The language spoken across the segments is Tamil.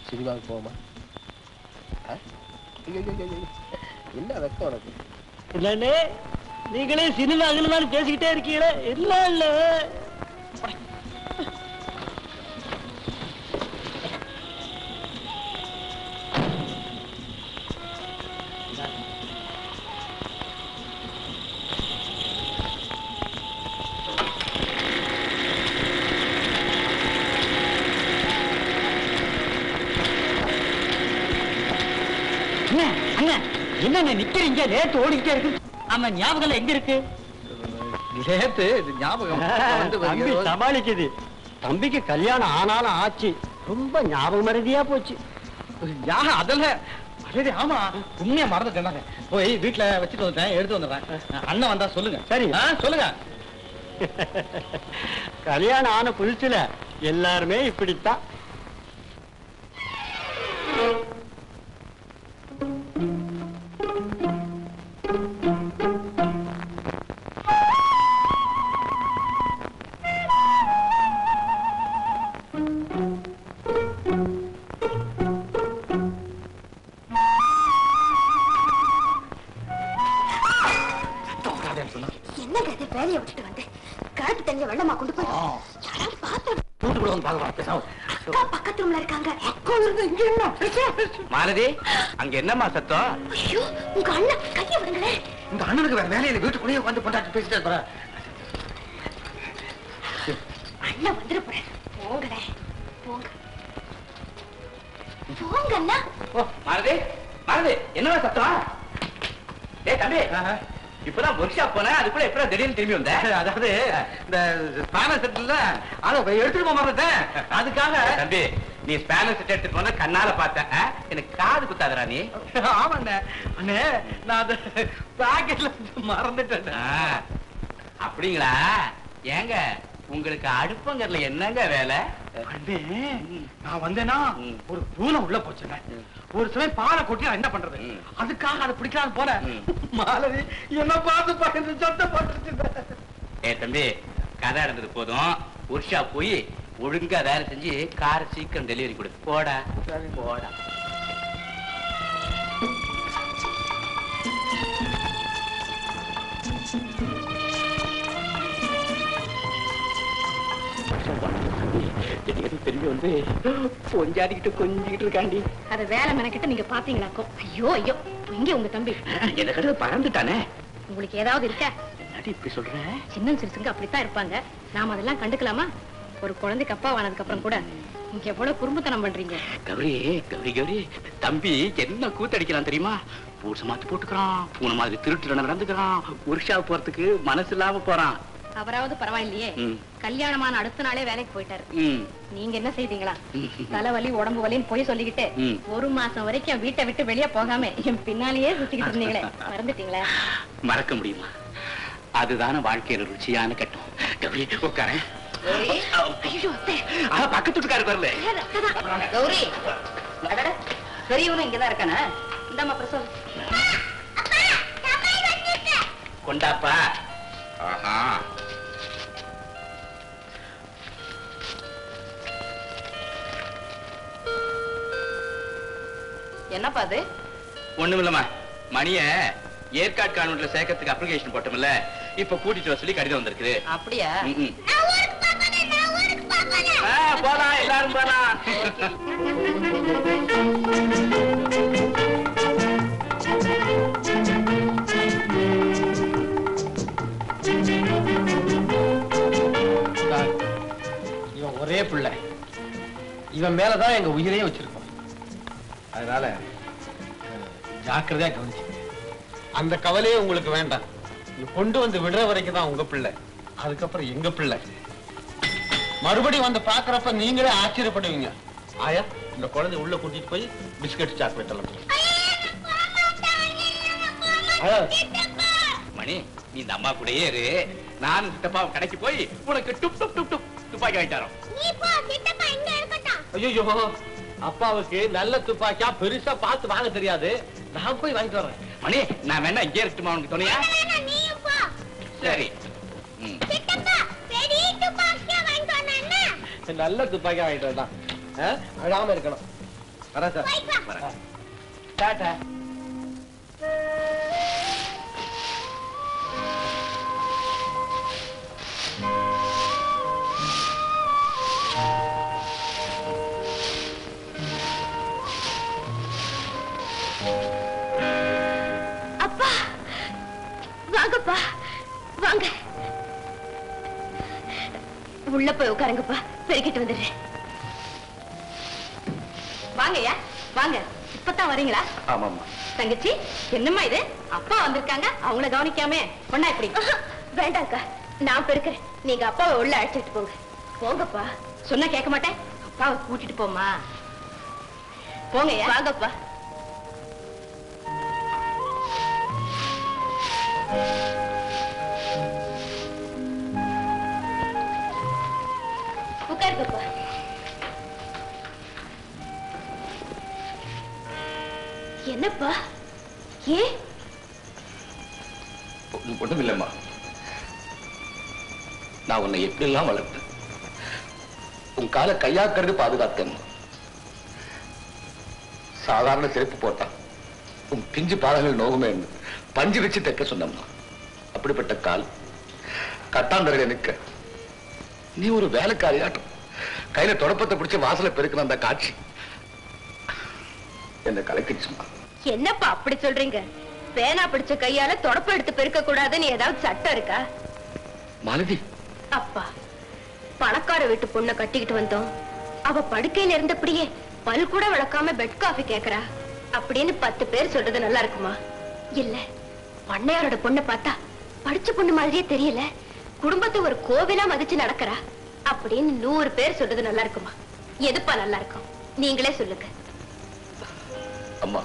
சினிமாவுக்கு போமா? என்ன வெக்கம் உனக்கு? இல்ல நீங்களே சினிமா அகலமான்னு பேசிக்கிட்டே இருக்கீங்களே. இல்ல இல்ல என்ன நிக்கிறீங்க? லேட் ஓடிக்கிட்டே இருக்கு. ஆமா, ஞாபகம் எங்க இருக்கு? லேட்டு ஞாபகம் தம்பி சமாளிக்குது. தம்பிக்கு கல்யாணம் ஆனாலும் ஆச்சு, ரொம்ப ஞாபகம் மறதியா போச்சு. அதெல்லாம் ஆமா, உண்மையா மறந்துட்டேன். போய் வீட்டுல வச்சுட்டு வந்துட்டேன், எடுத்து வந்துடுறேன். அண்ணன் வந்தா சொல்லுங்க. சரி சொல்லுங்க. கல்யாணம் ஆன புதுசுல எல்லாருமே இப்படித்தான். வேலையை விட்டுட்டு வந்து கருப்பு தண்ணிய வெள்ளமா கொண்டு போய் பக்கத்து ரூம்ல இருக்காங்க. மாலதி, அங்க என்னம்மா சத்தம்? ஐயோ, உங்க அண்ணன் கைய விடுங்களேன். உங்க அண்ணனுக்கு வேற வேலையில வீட்டுக்குள்ளேயே வந்து கொண்டாட்டு பேசிட்டு இருப்பாரு. அண்ணன் வந்துட போறாரு. போங்கடே, போங்க போங்க அண்ணா. மாலதி, மாலதி, என்னவா சத்தம்? ஏய் தம்பி, இப்பதான் ஒர்க் ஷாப் போனேன், அதுக்குள்ள எப்ப திடீர்னு திரும்பி வந்தேன். அதாவது இந்த ஸ்பானர் செட்ல அதை எடுத்துட்டு போக மாட்டேன். அதுக்காக தம்பி, நீ ஸ்பானர் செட் எடுத்துட்டு போன கண்ணால பார்த்தேன். எனக்கு காது குத்தாதரா நீ? ஆமாண்ணே. அண்ணே, நான் அது பாக்கெட்ல மறந்துட்டேன். அப்படிங்களா? ஏங்க, உங்களுக்கு அடுப்பங்கர்ல என்னங்க வேலை? நான் வந்தேன்னா ஒரு பூனை உள்ள போச்சுங்க. ஒரு சமயம் பாலை கொட்டி நான் என்ன பண்றது? அதுக்காக அதை பிடிக்கலாம் போல. மாலதி என்ன பார்த்து பகிர்ந்து சத்தம் போட்டுருச்சு. ஏ தம்பி, கதை நடந்தது போதும். உர்ஷா போய் ஒழுங்கா வேலை செஞ்சு காரை சீக்கிரம் டெலிவரி கொடு. போடா போடா. திரும்பி வந்து கொஞ்சாடிக்கிட்டு கொஞ்சிக்கிட்டு இருக்காண்டி. அத வேலை மெனக்கிட்ட நீங்க பாத்தீங்களாக்கும். ஐயோ ஐயோ, இங்க உங்க தம்பி எதை கடை பறந்துட்டானே. உங்களுக்கு ஏதாவது இருக்கா? இப்படி சொல்றேன். சின்ன சிறுசுங்க அப்படித்தான் இருப்பாங்க. நாம அதெல்லாம் கண்டுக்கலாமா? ஒரு குழந்தைக்கு அப்பா ஆனதுக்கு அப்புறம் கூட நீங்க எவ்வளவு குறும்புத்தனம் பண்றீங்க. கௌரி கௌரி கௌரி, தம்பி என்ன கூத்தடிக்கிறான் தெரியுமா? பூச மாத்தி போட்டுக்கிறான், பூனை மாதிரி திருட்டு நடந்துக்கிறான், ஒர்க்ஷா போறதுக்கு மனசு இல்லாம போறான். அவராவது பரவாயில்லையே, கல்யாணமான அடுத்த நாளே வேலைக்கு போயிட்டாரு. நீங்க என்ன செய்தீங்களா? தலைவலி உடம்பு வலின்னு போய் சொல்லிக்கிட்டு ஒரு மாசம் வரைக்கும் வீட்டை விட்டு வெளியே போகாம என் பின்னாலேயே சுத்திக்கிட்டு இருந்தீங்களே, மறந்துட்டீங்களா? மறக்க முடியுமா? அதுதான வாழ்க்கையில ருச்சியான கட்டம். கௌரி உட்காரேன். பக்கத்து வீட்டுக்காரு வரல. கௌரி, பெரியவனும் இங்கதான் இருக்கானே. இந்தாமா பிரசவம் கொண்டாப்பா. என்னப்பா அது? ஒண்ணுமில்லமா, மணிய ஏற்காடு கான்வென்ட்ல சேர்க்கறதுக்கு அப்ளிகேஷன் போட்டோம்ல, இப்ப கூட்டிட்டு வர சொல்லி கடிதம் வந்திருக்கு. அப்படியா? போலாம், எல்லாரும் போலாம். இவன் ஒரே பிள்ளை, இவன் மேலதான் எங்க உயிரையே வச்சிருக்கோம். அதனால ஜாக்கிரதையா கவனிச்சு. அந்த கவலையே உங்களுக்கு வேண்டாம். கொண்டு வந்து விடுற வரைக்கும் தான் உங்க பிள்ளை, அதுக்கப்புறம் எங்க பிள்ளை. மறுபடியும் வந்து பாக்குறப்ப நீங்களே ஆச்சரியப்படுவீங்க. ஆயா, இந்த குழந்தை உள்ள கூட்டிட்டு போய் பிஸ்கட் சாக்லேட் எல்லாம். மணி, நீ இந்த அம்மா கூடயே இரு. நானும் சித்தப்பா கடைக்கு போய் உனக்கு டுப் டுப் டுப் டுப் துப்பாக்கி வாங்கிட்டாரோம். ஐயோ, அப்பாவுக்கு நல்ல துப்பாக்கியா பெருசா பார்த்து வாங்க தெரியாது. நான் போய் வாங்கிட்டு வரேன். மணி, நான் வேணா இங்கே இருக்கட்டுமா உனக்கு துணையா? சரி. நல்ல துப்பாக்கி வாங்கிட்டு வரலாம். அழாம இருக்கணும். வரேன் சார். டாடா. அப்பா வாங்கப்பா வாங்க. உள்ள போய் உட்காருங்கப்பா, பெருக்கிட்டு வந்துடுறேன். வாங்கய்யா வாங்க. இப்பதான் வரீங்களா? ஆமாம்மா. தங்கச்சி என்னம்மா இது? அப்பா வந்திருக்காங்க, அவங்கள கவனிக்காம பொண்ணா எப்படி? வேண்டாம்க்கா, நான் பெருக்கிறேன். நீங்க அப்பாவை உள்ள அழைச்சிட்டு போங்க. போங்கப்பா. சொன்னா கேட்க மாட்டேன். அப்பாவை கூட்டிட்டு போமா. போங்கய்யா. வாங்கப்பா. உட்காருங்கப்பா. என்னப்பா? ஏன்? ஒண்ணும் இல்லம்மா. நான் உன்னை எப்படி எல்லாம் வளர்த்தேன். உன் காலை கையாக்கிறது பாதுகாத்தேன். சாதாரண செருப்பு போட்டான் உன் பிஞ்சு பாதங்கள் நோகுமே பஞ்சு வச்சு தைக்க சொன்னம்மா. அப்படிப்பட்ட கால் கட்டாந்தரையில நிற்க நீ ஒரு வேலைக்காரியாட்டம் கையில தொடப்பத்தை பிடிச்சு வாசல பெருக்கின அந்த காட்சி என்ன கலக்கிடுச்சுமா. என்னப்பா அப்படி சொல்றீங்க? பேனா பிடிச்ச கையால தொடப்ப எடுத்து பெருக்க கூடாதுன்னு ஏதாவது சட்டம் இருக்கா? மாலதி, அப்பா, பணக்கார வீட்டு பொண்ணை கட்டிக்கிட்டு வந்தோம். அவ படுக்கையில இருந்தபடியே பல் கூட விளக்காம பெட் காஃபி கேக்குறா அப்படின்னு 10 பேர் சொல்றது நல்லா இருக்குமா? இல்ல, பண்ணையாரோட பொண்ணை பார்த்தா படிச்ச பொண்ணு மாதிரியே தெரியல, குடும்பத்தை ஒரு கோவிலா மதிச்சு நடக்கிறா அப்படின்னு 100 பேர் சொல்றது நல்லா இருக்குமா? எதுப்பா நல்லா இருக்கும்? நீங்களே சொல்லுங்க. அம்மா,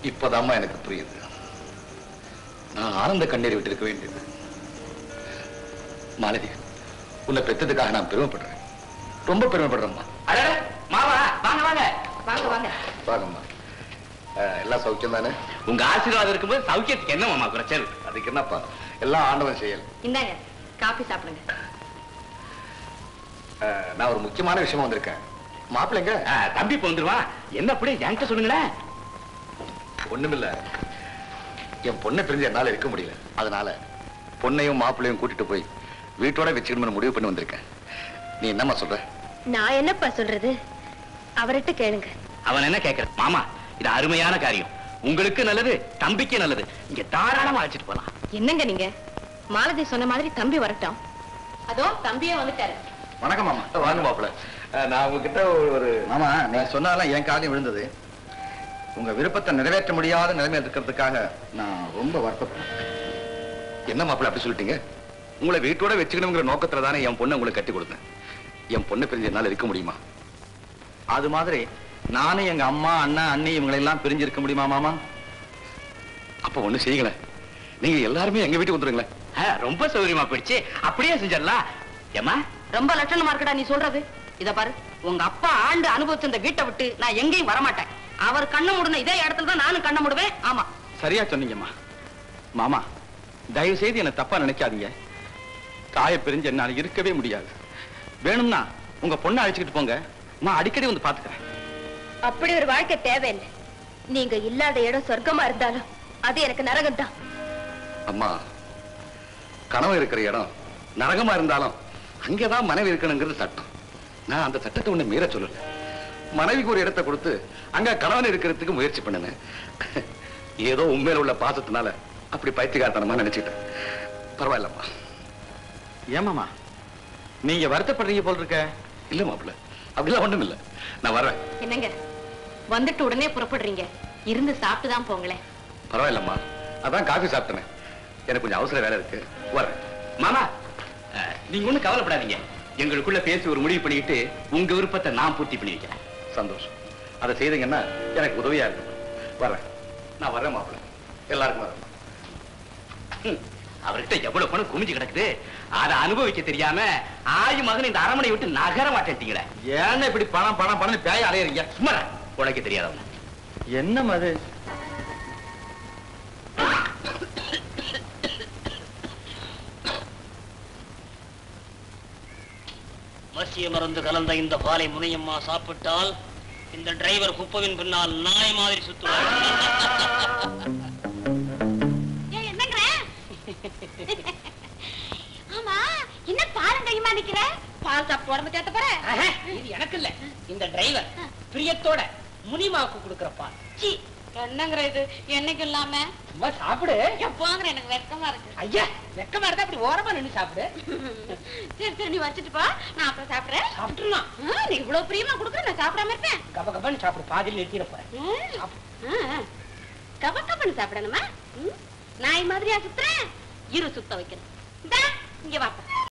இப்பதாம்மா எனக்கு புரியுது. நான் ஆனந்த கண்ணீர் விட்டு இருக்க வேண்டியது. மாலதி, உன்னை பெற்றதுக்காக நான் பெருமைப்படுறேன். ரொம்ப பெருமைப்படுறேம்மா. மாமா, வாங்க வாங்க வாங்க வாங்க வாங்கம்மா. எல்லாம் சௌக்கியம் தானே? உங்க ஆசீர்வாதம் இருக்கும்போது சௌக்கியத்துக்கு என்ன மாமா குறைச்சல்? அதுக்கு என்னப்பா, எல்லாம் ஆண்டவன் செயல். இந்தாங்க காபி சாப்பிடுங்க. நான் ஒரு முக்கியமான விஷயமா வந்திருக்கேன். மாப்பிள்ளைங்க தம்பி இப்ப வந்துருவான். என்ன அப்படி என்கிட்ட சொல்லுங்களேன். ஒண்ணுமில்ல, என் பொண்ணை பிரிஞ்சு என்னால இருக்க முடியல. அதனால பொண்ணையும் மாப்பிள்ளையும் கூட்டிட்டு போய் வீட்டோட வச்சுக்கணும்னு முடிவு பண்ணி வந்திருக்கேன். நீ என்னம்மா சொல்ற? நான் என்னப்பா சொல்றது? அவர்கிட்ட கேளுங்க. அவன் என்ன கேட்கிற? மாமா, இது அருமையான காரியம். உங்களுக்கு நல்லது, தம்பிக்கு நல்லது. இங்க தாராளமா அழைச்சிட்டு போலாம். என்னங்க நீங்க? மாலதி சொன்ன மாதிரி தம்பி வரட்டும். அதோ தம்பியே வந்துட்டாரு. வணக்கம் மாமா. வாங்க மாப்பிள்ள. நான் உங்ககிட்ட ஒரு மாமா, நீ சொன்னாலும் என் காலையும் விழுந்தது. உங்க விருப்பத்தை நிறைவேற்ற முடியாத நிலைமையில் இருக்கிறதுக்காக நான் ரொம்ப வருத்தப்படுறேன். என்ன மாப்பிள்ள அப்படி சொல்லிட்டீங்க? உங்களை வீட்டோட வச்சுக்கணுங்கிற நோக்கத்துல தானே என் பொண்ணை உங்களுக்கு கட்டி கொடுத்தேன். என் பொண்ணை பிரிஞ்சு என்னால இருக்க முடியுமா? அது மாதிரி நானும் எங்க அம்மா, அண்ணா, அண்ணி இவங்களை எல்லாம் பிரிஞ்சு இருக்க முடியுமா மாமா? அப்ப ஒண்ணு செய்யுங்களேன், நீங்க எல்லாருமே எங்க வீட்டுக்கு வந்துருங்களேன். ரொம்ப சௌகரியமா போயிடுச்சு. அப்படியே செஞ்சிடலாம். ஏமா, ரொம்ப லட்சணமா இருக்கடா நீ சொல்றது. இத பாரு, உங்க அப்பா ஆண்டு அனுபவிச்ச இந்த வீட்டை விட்டு நான் எங்கேயும் வரமாட்டேன். அவர் கண்ண முடுன இதே இடத்துல தான் நானும் கண்ண முடுவேன். ஆமா, சரியா சொன்னீங்கம்மா. மாமா, தயவு செய்து என்ன தப்பா நினைக்காதீங்க. தாயை பிரிஞ்சு என்னால இருக்கவே முடியாது. வேணும்னா உங்க பொண்ணை அழைச்சுக்கிட்டு போங்க, நான் அடிக்கடி வந்து பாத்துக்கிறேன். அப்படி ஒரு வாழ்க்கை தேவையில்லை. நீங்க இல்லாத இடம் சொர்க்கமா இருந்தாலும் அது எனக்கு நரகம் தான். அம்மா, கனவு இருக்கிற இடம் நரகமா இருந்தாலும் அங்கேதான் மனைவி இருக்கணுங்கிறது சட்டம். நான் அந்த சட்டத்தை ஒண்ணு மீற சொல்லல. மனைவிக்கு ஒரு இடத்தை கொடுத்து அங்க கணவன் இருக்கிறதுக்கு முயற்சி பண்ணினேன். ஏதோ உண்மையில உள்ள பாசத்தினால அப்படி பைத்தியக்காரத்தனமா நினைச்சுட்டேன். பரவாயில்லம்மா. ஏமாமா, நீங்க வருத்தப்படுறீங்க போல் இருக்க? இல்ல மாப்பிள்ள, அப்படிலாம் ஒண்ணும் இல்ல. நான் வர்றேன். என்னங்க வந்துட்டு உடனே புறப்படுறீங்க? இருந்து சாப்பிட்டு தான் போங்களேன். பரவாயில்லம்மா, அதான் காஃபி சாப்பிட்டேன். எனக்கு கொஞ்சம் அவசர வேலை இருக்கு, வர்றேன். மாமா, நீங்க ஒண்ணும் கவலைப்படாதீங்க. எங்களுக்குள்ள பேசி ஒரு முடிவு பண்ணிக்கிட்டு உங்க விருப்பத்தை நான் பூர்த்தி பண்ணி வைக்கிறேன். சந்தோஷம். அதை செய்தீங்கன்னா எனக்கு உதவியா இருக்கும். வர்றேன். நான் வர்றேன் மாப்பிள்ள. எல்லாருக்கும் வரேன். அவர்கிட்ட எவ்வளவு பணம் குமிஞ்சு கிடக்குது, அதை அனுபவிக்க தெரியாம ஆயு மகன் இந்த அரமனை விட்டு நகர மாட்டேன்ட்டீங்களே. ஏன்னா இப்படி பணம் பணம் பணம் பேய அலையறீங்க? சும்மா உழைக்க தெரியாதவங்க. என்ன அது? வசிய மருந்து கலந்த இந்த பாலை முனையம்மா சாப்பிட்டால் இந்த டிரைவர் குப்பவின் பின்னால் நாய் மாதிரி சுத்துவார். என்னங்கிற? ஆமா, என்ன பாலம் கையுமா நிக்கிற? பால் சாப்பிட்டு உடம்பு தேத்த போற? இது எனக்கு இல்ல, இந்த டிரைவர் பிரியத்தோட முனிமாவுக்கு கொடுக்கிற பால். என்னங்கிற இது? என்னைக்கு இல்லாம சும்மா சாப்பிடு. எப்போங்கிற எனக்கு வெக்கமா இருக்கு. ஐயா, வெக்கமா இருந்தா அப்படி ஓரமா நின்னு சாப்பிடு. சரி சரி, நீ வச்சுட்டு போ, நான் அப்புறம் சாப்பிடுறேன். சாப்பிட்டுலாம். நீ இவ்வளவு பிரியமா கொடுக்குற, நான் சாப்பிடாம இருப்பேன்? கப கபன்னு சாப்பிடு, பாதியில் நிறுத்திட போறேன். கப கபன்னு சாப்பிடணுமா? நாய் மாதிரியா சுத்துறேன்? இரு சுத்த வைக்கிறேன். இங்க வாப்பா.